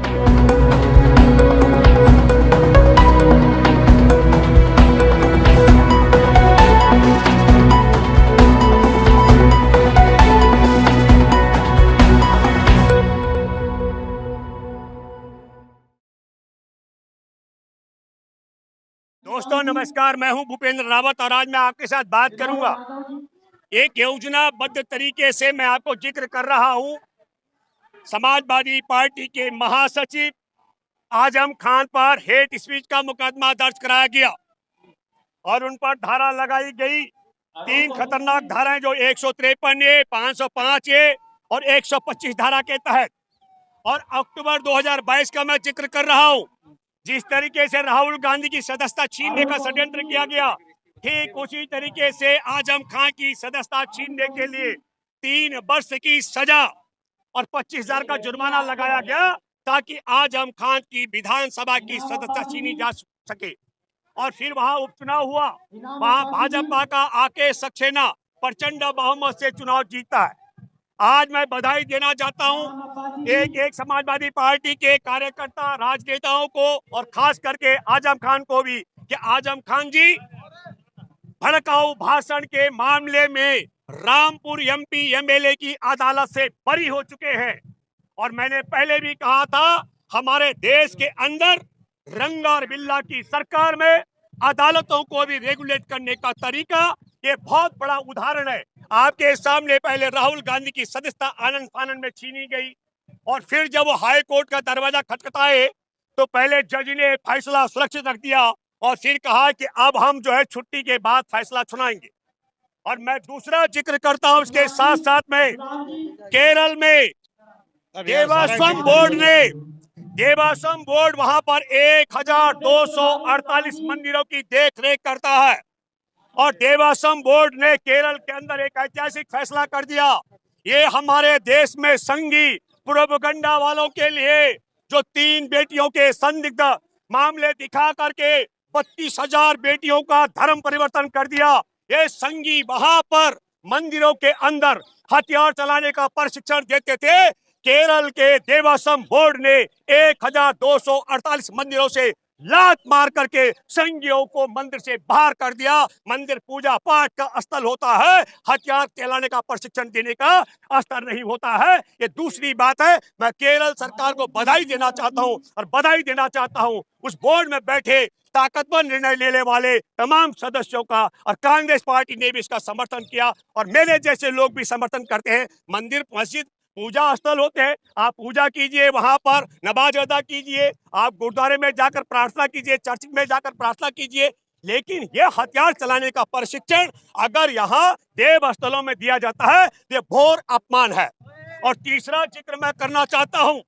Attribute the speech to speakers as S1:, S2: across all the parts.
S1: दोस्तों नमस्कार, मैं हूं भूपेंद्र रावत और आज मैं आपके साथ बात करूंगा। एक योजनाबद्ध तरीके से मैं आपको जिक्र कर रहा हूं। समाजवादी पार्टी के महासचिव आजम खान पर हेट स्पीच का मुकदमा दर्ज कराया गया और उन पर धारा लगाई गई। 3 खतरनाक धाराएं जो 153 ए, 505 ए और 125 धारा के तहत। और अक्टूबर 2022 का मैं जिक्र कर रहा हूं। जिस तरीके से राहुल गांधी की सदस्यता छीनने का षड्यंत्र किया गया, ठीक उसी तरीके से आजम खान की सदस्यता छीनने के लिए 3 वर्ष की सजा और 25,000 का जुर्माना लगाया गया ताकि आजम खान की विधानसभा की सदस्यता छीनी जा सके। और फिर वहां उपचुनाव हुआ, वहां भाजपा का आके सक्सेना प्रचंड बहुमत से चुनाव जीता है। आज मैं बधाई देना चाहता हूं एक समाजवादी पार्टी के कार्यकर्ता राजनेताओं को और खास करके आजम खान को भी, कि आजम खान जी भड़काऊ भाषण के मामले में रामपुर एमपी एमएलए की अदालत से बरी हो चुके हैं। और मैंने पहले भी कहा था, हमारे देश के अंदर रंगा और बिल्ला की सरकार में अदालतों को भी रेगुलेट करने का तरीका ये बहुत बड़ा उदाहरण है। आपके सामने पहले राहुल गांधी की सदस्यता आनंद फानंद में छीनी गई और फिर जब वो हाई कोर्ट का दरवाजा खटखटाए तो पहले जज ने फैसला सुरक्षित रख दिया और फिर कहा कि अब हम जो है छुट्टी के बाद फैसला सुनाएंगे। और मैं दूसरा जिक्र करता हूं इसके साथ साथ में, केरल में देवास्वम बोर्ड वहां पर 1248 मंदिरों की देख रेख करता है और देवास्वम बोर्ड ने केरल के अंदर एक ऐतिहासिक फैसला कर दिया। ये हमारे देश में संघी प्रोपेगेंडा वालों के लिए जो 3 बेटियों के संदिग्ध मामले दिखा करके 32,000 बेटियों का धर्म परिवर्तन कर दिया। ये संघी वहां पर मंदिरों के अंदर हथियार चलाने का प्रशिक्षण देते थे। केरल के देवास्वम बोर्ड ने 1248 मंदिरों से लात मार करके संघियों को मंदिर से बाहर कर दिया। मंदिर पूजा पाठ का स्थल होता है, हथियार चलाने का प्रशिक्षण देने का स्तर नहीं होता है। ये दूसरी बात है। मैं केरल सरकार को बधाई देना चाहता हूं और बधाई देना चाहता हूं उस बोर्ड में बैठे ताकतवर निर्णय लेने वाले तमाम सदस्यों का। और कांग्रेस पार्टी ने भी इसका समर्थन किया और मेरे जैसे लोग भी समर्थन करते हैं। मंदिर मस्जिद पूजा स्थल होते हैं, आप पूजा कीजिए, वहां पर नमाज अदा कीजिए, आप गुरुद्वारे में जाकर प्रार्थना कीजिए, चर्च में जाकर प्रार्थना कीजिए। लेकिन यह हथियार चलाने का प्रशिक्षण अगर यहाँ देव स्थलों में दिया जाता है, ये घोर अपमान है। और तीसरा जिक्र मैं करना चाहता हूँ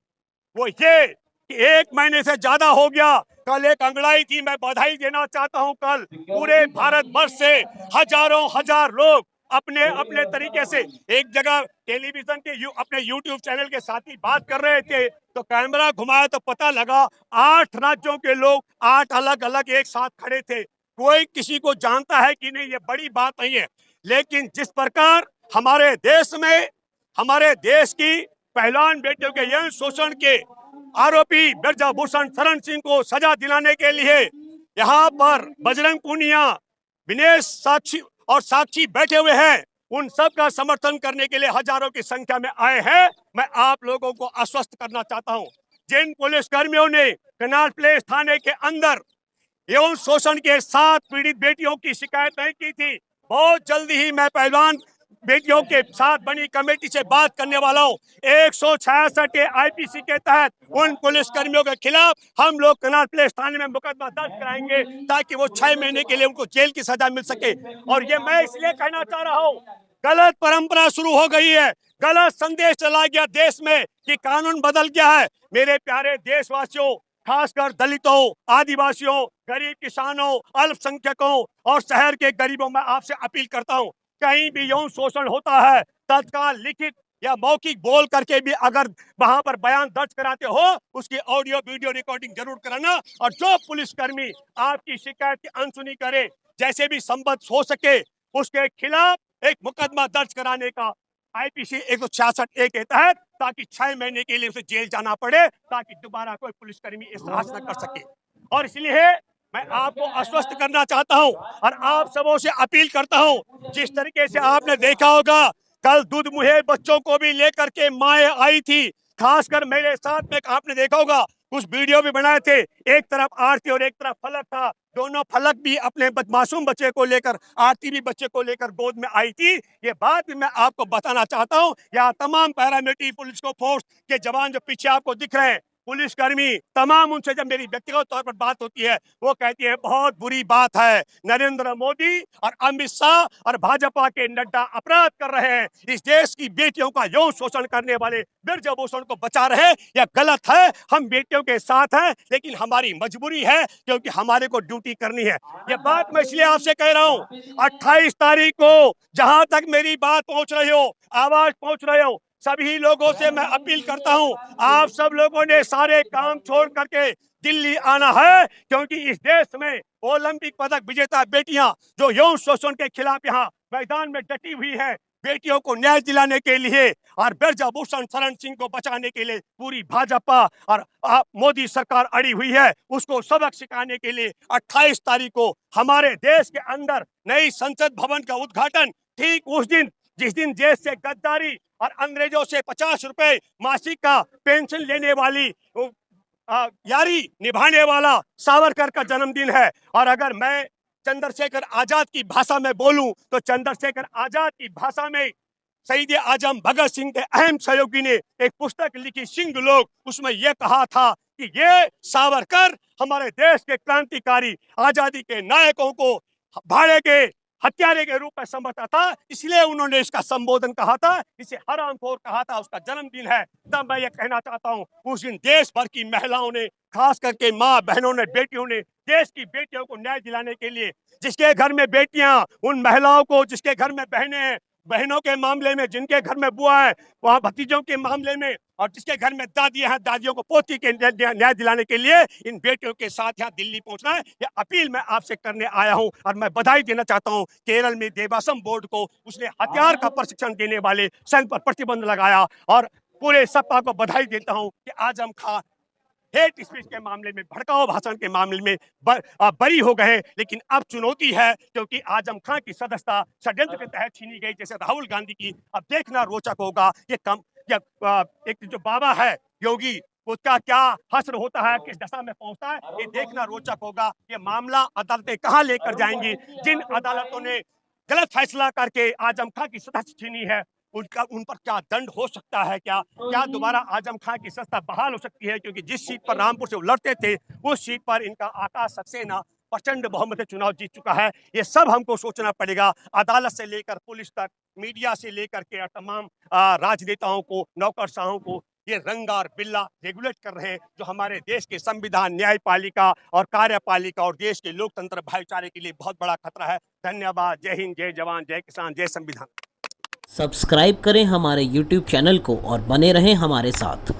S1: वो ये कि 1 महीने से ज्यादा हो गया, कल एक अंगड़ाई थी। मैं बधाई देना चाहता हूँ, कल पूरे भारत वर्ष से हजारों हजार लोग अपने अपने तरीके से एक जगह टेलीविजन के अपने यूट्यूब चैनल के साथ ही बात कर रहे थे, तो कैमरा घुमाया तो पता लगा 8 राज्यों के लोग 8 अलग अलग एक साथ खड़े थे। कोई किसी को जानता है कि नहीं, ये बड़ी बात नहीं है। लेकिन जिस प्रकार हमारे देश में हमारे देश की पहलवान बेटियों के यौन शोषण के आरोपी ब्रजभूषण शरण सिंह को सजा दिलाने के लिए यहाँ पर बजरंग पूनिया, विनेश साक्षी और साक्षी बैठे हुए हैं, उन सब का समर्थन करने के लिए हजारों की संख्या में आए हैं। मैं आप लोगों को आश्वस्त करना चाहता हूं, जिन पुलिस कर्मियों ने कनाट प्लेस थाने के अंदर यौन शोषण के 7 पीड़ित बेटियों की शिकायत नहीं की थी, बहुत जल्दी ही मैं पहलवान बेटियों के साथ बनी कमेटी से बात करने वाला हूँ। 166 आईपीसी के तहत उन पुलिस कर्मियों के खिलाफ हम लोग कनाट प्लेस थाने में मुकदमा दर्ज कराएंगे ताकि वो 6 महीने के लिए उनको जेल की सजा मिल सके। और ये मैं इसलिए कहना चाह रहा हूँ, गलत परंपरा शुरू हो गई है, गलत संदेश चला गया देश में कि कानून बदल गया है। मेरे प्यारे देशवासियों, खासकर दलितों, आदिवासियों, गरीब किसानों, अल्पसंख्यकों और शहर के गरीबों, में आपसे अपील करता हूं, कहीं भी यौन शोषण होता है, तत्काल लिखित या मौखिक बोल करके भी अगर वहां पर बयान दर्ज कराते हो, उसकी ऑडियो वीडियो रिकॉर्डिंग जरूर कराना। और जो पुलिसकर्मी आपकी शिकायत की अनसुनी करे, जैसे भी संबद्ध हो सके, उसके खिलाफ एक मुकदमा दर्ज कराने का आईपीसी 166 ए के तहत ताकि 6 महीने के लिए उसे जेल जाना पड़े, ताकि दोबारा कोई पुलिसकर्मी इस साहस न कर सके। और इसलिए मैं आपको आश्वस्त करना चाहता हूं और आप सबों से अपील करता हूं, जिस तरीके से आपने देखा होगा कल दूध मुहे बच्चों को भी लेकर के माएँ आई थी, खासकर मेरे साथ में आपने देखा होगा कुछ वीडियो भी बनाए थे, एक तरफ आरती और एक तरफ फलक था, दोनों फलक भी अपने मासूम बच्चे को लेकर, आरती भी बच्चे को लेकर गोद में आई थी। ये बात भी मैं आपको बताना चाहता हूं। यहाँ तमाम पैरामिलिट्री पुलिस को फोर्स के जवान जो पीछे आपको दिख रहे हैं, पुलिसकर्मी तमाम, उनसे जब मेरी व्यक्तिगत तौर पर बात होती है वो कहती है बहुत बुरी बात है, नरेंद्र मोदी और अमित शाह और भाजपा के नड्डा अपराध कर रहे हैं, इस देश की बेटियों का यौन शोषण करने वाले ब्रजभूषण को बचा रहे हैं। यह गलत है, हम बेटियों के साथ हैं, लेकिन हमारी मजबूरी है क्योंकि हमारे को ड्यूटी करनी है। यह बात मैं इसलिए आपसे कह रहा हूं, 28 तारीख को जहां तक मेरी बात पहुंच रही हो, आवाज पहुंच रहे हो, सभी लोगों से मैं अपील करता हूं, आप सब लोगों ने सारे काम छोड़ करके दिल्ली आना है, क्योंकि इस देश में ओलंपिक पदक विजेता बेटियां जो यौन शोषण के खिलाफ यहाँ मैदान में डटी हुई हैं, बेटियों को न्याय दिलाने के लिए और ब्रजभूषण शरण सिंह को बचाने के लिए पूरी भाजपा और मोदी सरकार अड़ी हुई है, उसको सबक सिखाने के लिए 28 तारीख को हमारे देश के अंदर नई संसद भवन का उद्घाटन, ठीक उस दिन जिस दिन देश से गद्दारी और अंग्रेजों से 50 रुपए मासिक का पेंशन लेने वाली यारी निभाने वाला सावरकर का जन्मदिन है। और अगर मैं चंद्रशेखर आजाद की भाषा में बोलूं तो चंद्रशेखर आजाद की भाषा में शहीद आजम भगत सिंह के अहम सहयोगी ने एक पुस्तक लिखी, सिंह लोग, उसमें यह कहा था कि ये सावरकर हमारे देश के क्रांतिकारी आजादी के नायकों को भाड़े के हत्यारे के रूप में समझता था, इसलिए उन्होंने इसका संबोधन कहा था, इसे हरामखोर कहा था, उसका जन्मदिन है। तब मैं ये कहना चाहता हूँ, उस दिन देश भर की महिलाओं ने, खास करके माँ बहनों ने, बेटियों ने देश की बेटियों को न्याय दिलाने के लिए, जिसके घर में बेटियां, उन महिलाओं को जिसके घर में बहनें, बहनों के मामले में जिनके घर में बुआ है, वहाँ भतीजों के मामले में, और जिसके घर में दादियां हैं, दादियों को पोती के न्याय दिलाने के लिए इन बेटियों के साथ यहाँ दिल्ली पहुंचना है। यह अपील मैं आपसे करने आया हूं और मैं बधाई देना चाहता हूं केरल में देवासम बोर्ड को, उसने हथियार का प्रशिक्षण देने वाले संघ पर प्रतिबंध लगाया, और पूरे सपा को बधाई देता हूं कि आजम खान हेट स्पीच के मामले में, भड़काऊ भाषण के मामले में बरी हो गए। लेकिन अब चुनौती है, क्योंकि आजम खान की सदस्यता षड्यंत्र के तहत छीनी गई, जैसे राहुल गांधी की। अब देखना रोचक होगा ये एक जो बाबा है योगी, उसका क्या हश्र होता है, किस दशा में पहुंचता है, ये देखना रोचक होगा। ये मामला अदालतें कहां लेकर जाएंगी। जिन अदालतों ने गलत फैसला करके आजम खान की सदस्यता छीनी है, उन पर क्या दंड हो सकता है, क्या दोबारा आजम खान की सत्ता बहाल हो सकती है, क्योंकि जिस सीट पर रामपुर से वो लड़ते थे उस सीट पर इनका आकाश सक्सेना प्रचंड बहुमत से चुनाव जीत चुका है। ये सब हमको सोचना पड़ेगा, अदालत से लेकर पुलिस तक, मीडिया से लेकर के तमाम राजनेताओं को, नौकरशाहों को ये रंगा और बिल्ला रेगुलेट कर रहे हैं, जो हमारे देश के संविधान, न्यायपालिका और कार्यपालिका और देश के लोकतंत्र भाईचारे के लिए बहुत बड़ा खतरा है। धन्यवाद। जय हिंद, जय जवान, जय किसान, जय संविधान।
S2: सब्सक्राइब करें हमारे YouTube चैनल को और बने रहें हमारे साथ।